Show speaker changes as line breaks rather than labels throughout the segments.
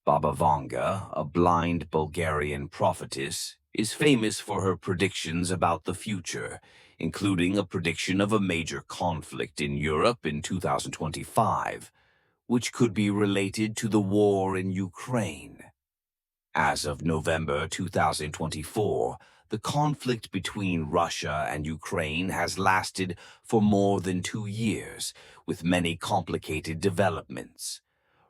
Baba Vanga, a blind Bulgarian prophetess, is famous for her predictions about the future, including a prediction of a major conflict in Europe in 2025, which could be related to the war in Ukraine. As of November 2024, the conflict between Russia and Ukraine has lasted for more than 2 years, with many complicated developments.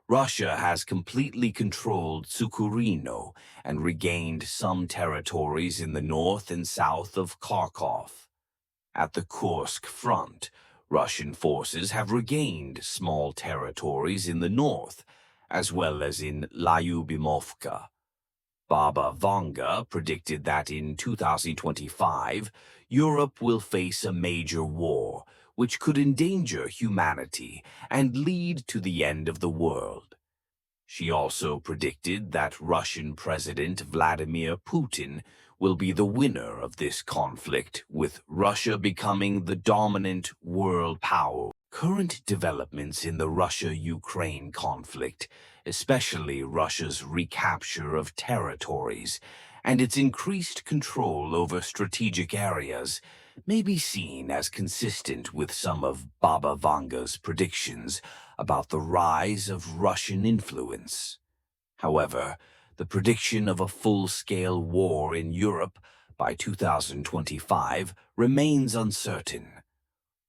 Russia has completely controlled Sukhurino and regained some territories in the north and south of Kharkov. At the Kursk front, Russian forces have regained small territories in the north, as well as in Lyubimovka. Baba Vanga predicted that in 2025, Europe will face a major war, which could endanger humanity and lead to the end of the world. She also predicted that Russian President Vladimir Putin will be the winner of this conflict, with Russia becoming the dominant world power. Current developments in the Russia-Ukraine conflict, especially Russia's recapture of territories and its increased control over strategic areas, may be seen as consistent with some of Baba Vanga's predictions about the rise of Russian influence. However, the prediction of a full-scale war in Europe by 2025 remains uncertain.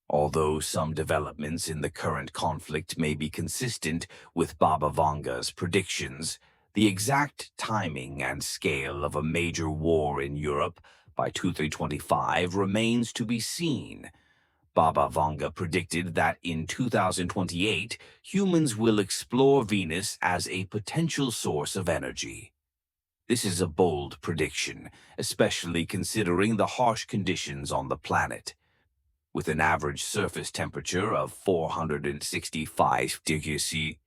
Although some developments in the current conflict may be consistent with Baba Vanga's predictions, the exact timing and scale of a major war in Europe by 2025 remains to be seen. Baba Vanga predicted that in 2028, humans will explore Venus as a potential source of energy. This is a bold prediction, especially considering the harsh conditions on the planet. With an average surface temperature of 465 degrees C,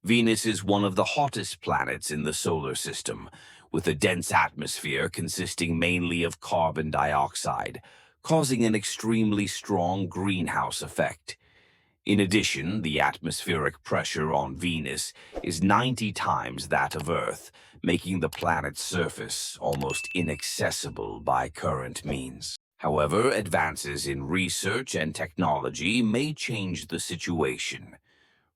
Venus is one of the hottest planets in the solar system, with a dense atmosphere consisting mainly of carbon dioxide, causing an extremely strong greenhouse effect. In addition, the atmospheric pressure on Venus is 90 times that of Earth, making the planet's surface almost inaccessible by current means. However, advances in research and technology may change the situation.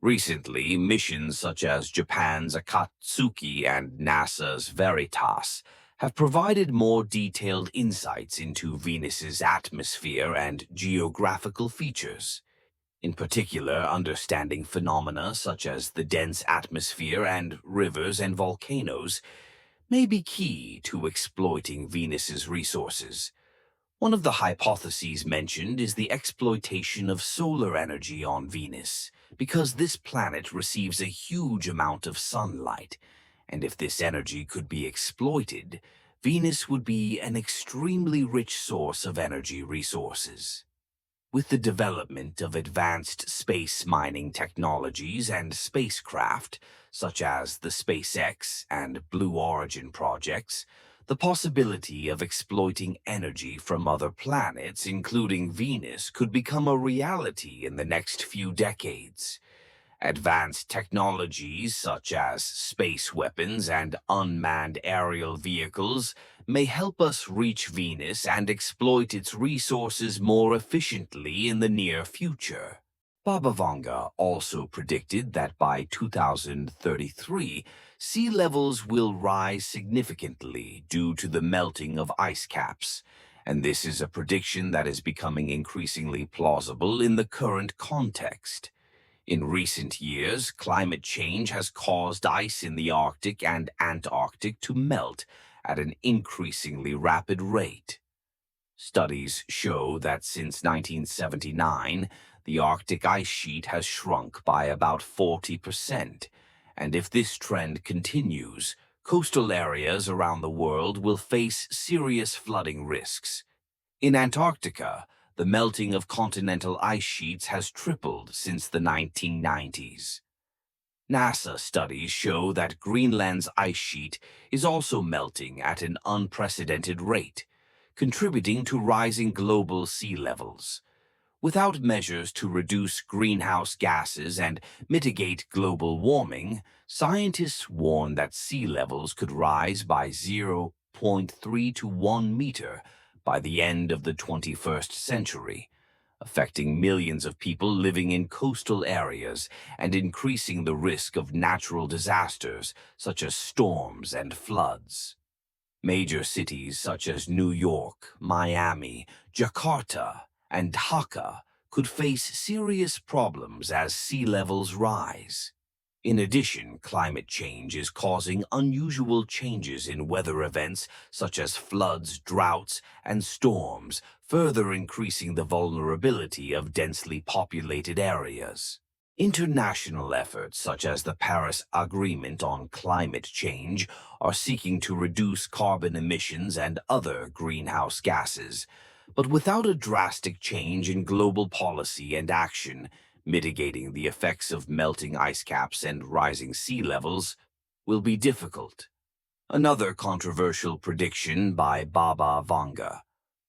Recently, missions such as Japan's Akatsuki and NASA's Veritas have provided more detailed insights into Venus's atmosphere and geographical features. In particular, understanding phenomena such as the dense atmosphere and rivers and volcanoes may be key to exploiting Venus's resources. One of the hypotheses mentioned is the exploitation of solar energy on Venus, because this planet receives a huge amount of sunlight, and if this energy could be exploited, Venus would be an extremely rich source of energy resources. With the development of advanced space mining technologies and spacecraft, such as the SpaceX and Blue Origin projects, the possibility of exploiting energy from other planets, including Venus, could become a reality in the next few decades. Advanced technologies such as space weapons and unmanned aerial vehicles may help us reach Venus and exploit its resources more efficiently in the near future. Baba Vanga also predicted that by 2033, sea levels will rise significantly due to the melting of ice caps, and this is a prediction that is becoming increasingly plausible in the current context. In recent years, climate change has caused ice in the Arctic and Antarctic to melt at an increasingly rapid rate. Studies show that since 1979, the Arctic ice sheet has shrunk by about 40%, and if this trend continues, coastal areas around the world will face serious flooding risks. In Antarctica, the melting of continental ice sheets has tripled since the 1990s. NASA studies show that Greenland's ice sheet is also melting at an unprecedented rate, contributing to rising global sea levels. Without measures to reduce greenhouse gases and mitigate global warming, scientists warn that sea levels could rise by 0.3 to 1 meter by the end of the 21st century, affecting millions of people living in coastal areas and increasing the risk of natural disasters such as storms and floods. Major cities such as New York, Miami, Jakarta, and Dhaka could face serious problems as sea levels rise. In addition, climate change is causing unusual changes in weather events such as floods, droughts, and storms, further increasing the vulnerability of densely populated areas. International efforts such as the Paris Agreement on Climate Change are seeking to reduce carbon emissions and other greenhouse gases. But without a drastic change in global policy and action, mitigating the effects of melting ice caps and rising sea levels will be difficult. Another controversial prediction by Baba Vanga: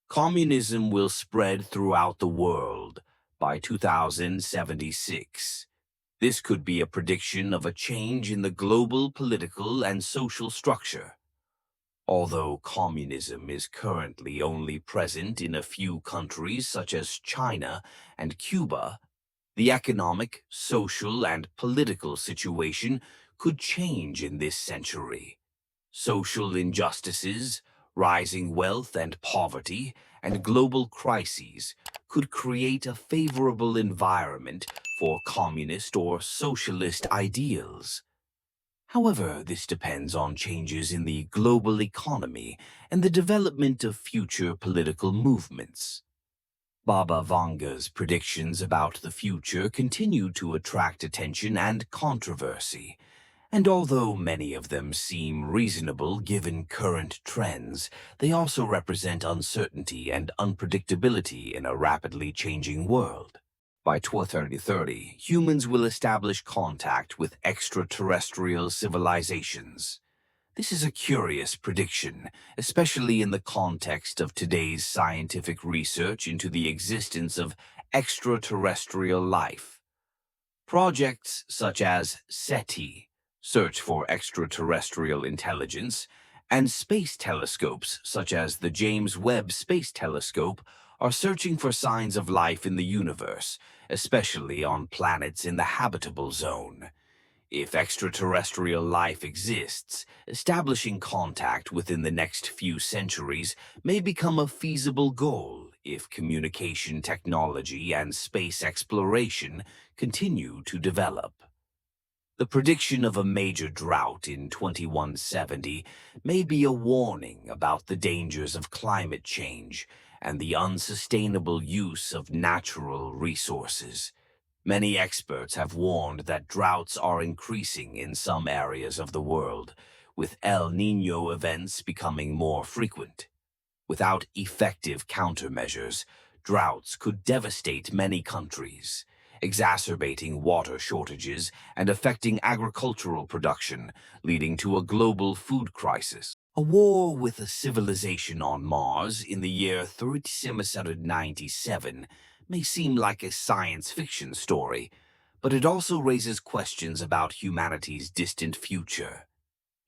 communism will spread throughout the world by 2076. This could be a prediction of a change in the global political and social structure. Although communism is currently only present in a few countries such as China and Cuba, the economic, social, and political situation could change in this century. Social injustices, rising wealth and poverty, and global crises could create a favorable environment for communist or socialist ideals. However, this depends on changes in the global economy and the development of future political movements. Baba Vanga's predictions about the future continue to attract attention and controversy, and although many of them seem reasonable given current trends, they also represent uncertainty and unpredictability in a rapidly changing world. By 2030, humans will establish contact with extraterrestrial civilizations. This is a curious prediction, especially in the context of today's scientific research into the existence of extraterrestrial life. Projects such as SETI, Search for Extraterrestrial Intelligence, and space telescopes such as the James Webb Space Telescope are searching for signs of life in the universe, especially on planets in the habitable zone. If extraterrestrial life exists, establishing contact within the next few centuries may become a feasible goal if communication technology and space exploration continue to develop. The prediction of a major drought in 2170 may be a warning about the dangers of climate change and the unsustainable use of natural resources. Many experts have warned that droughts are increasing in some areas of the world, with El Niño events becoming more frequent. Without effective countermeasures, droughts could devastate many countries, exacerbating water shortages and affecting agricultural production, leading to a global food crisis. A war with a civilization on Mars in the year 3797 may seem like a science fiction story, but it also raises questions about humanity's distant future.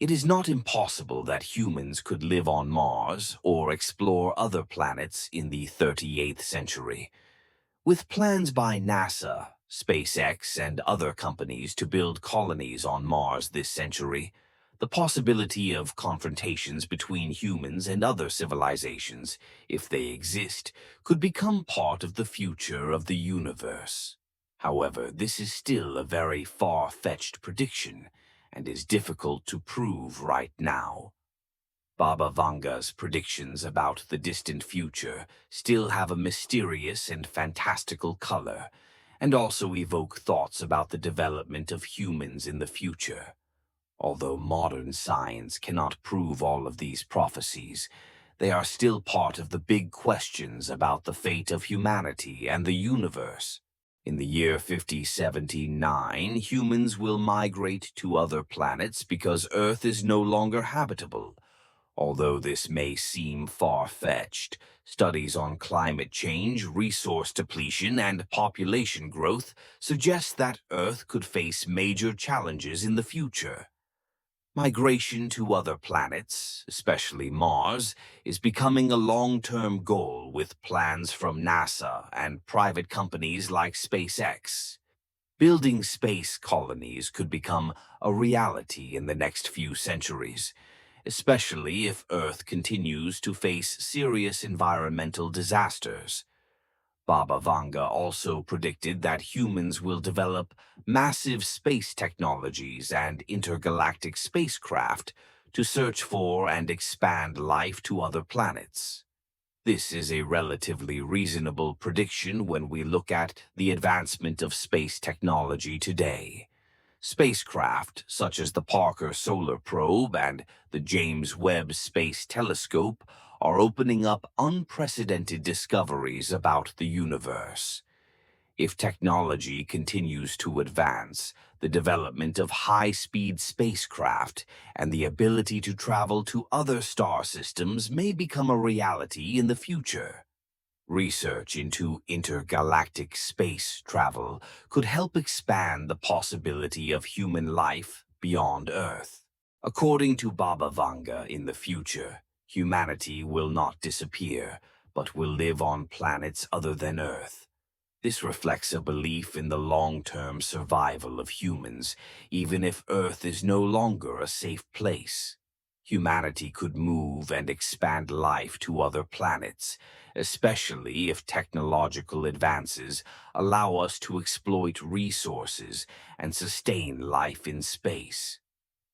It is not impossible that humans could live on Mars or explore other planets in the 38th century. With plans by NASA, SpaceX, and other companies to build colonies on Mars this century, the possibility of confrontations between humans and other civilizations, if they exist, could become part of the future of the universe. However, this is still a very far-fetched prediction and is difficult to prove right now. Baba Vanga's predictions about the distant future still have a mysterious and fantastical color, and also evoke thoughts about the development of humans in the future. Although modern science cannot prove all of these prophecies, they are still part of the big questions about the fate of humanity and the universe. In the year 5079, humans will migrate to other planets because Earth is no longer habitable, Although this may seem far-fetched, studies on climate change, resource depletion, and population growth suggest that Earth could face major challenges in the future. Migration to other planets, especially Mars, is becoming a long-term goal with plans from NASA and private companies like SpaceX. Building space colonies could become a reality in the next few centuries, especially if Earth continues to face serious environmental disasters. Baba Vanga also predicted that humans will develop massive space technologies and intergalactic spacecraft to search for and expand life to other planets. This is a relatively reasonable prediction when we look at the advancement of space technology today. Spacecraft, such as the Parker Solar Probe and the James Webb Space Telescope, are opening up unprecedented discoveries about the universe. If technology continues to advance, the development of high-speed spacecraft and the ability to travel to other star systems may become a reality in the future. Research into intergalactic space travel could help expand the possibility of human life beyond Earth. According to Baba Vanga, in the future, humanity will not disappear, but will live on planets other than Earth. This reflects a belief in the long-term survival of humans, even if Earth is no longer a safe place. Humanity could move and expand life to other planets, especially if technological advances allow us to exploit resources and sustain life in space.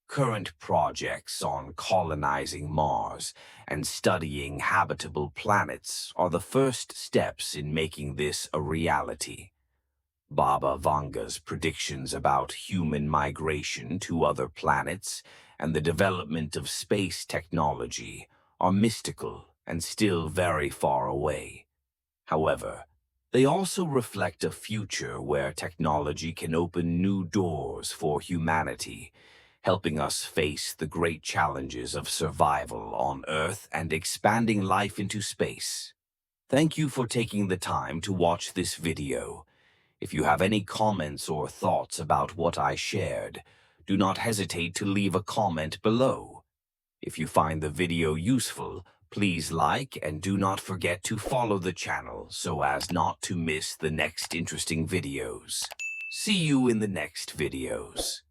Current projects on colonizing Mars and studying habitable planets are the first steps in making this a reality. Baba Vanga's predictions about human migration to other planets and the development of space technology are mystical and still very far away. However, they also reflect a future where technology can open new doors for humanity, helping us face the great challenges of survival on Earth and expanding life into space. Thank you for taking the time to watch this video. If you have any comments or thoughts about what I shared, do not hesitate to leave a comment below. If you find the video useful, please like and do not forget to follow the channel so as not to miss the next interesting videos. See you in the next videos.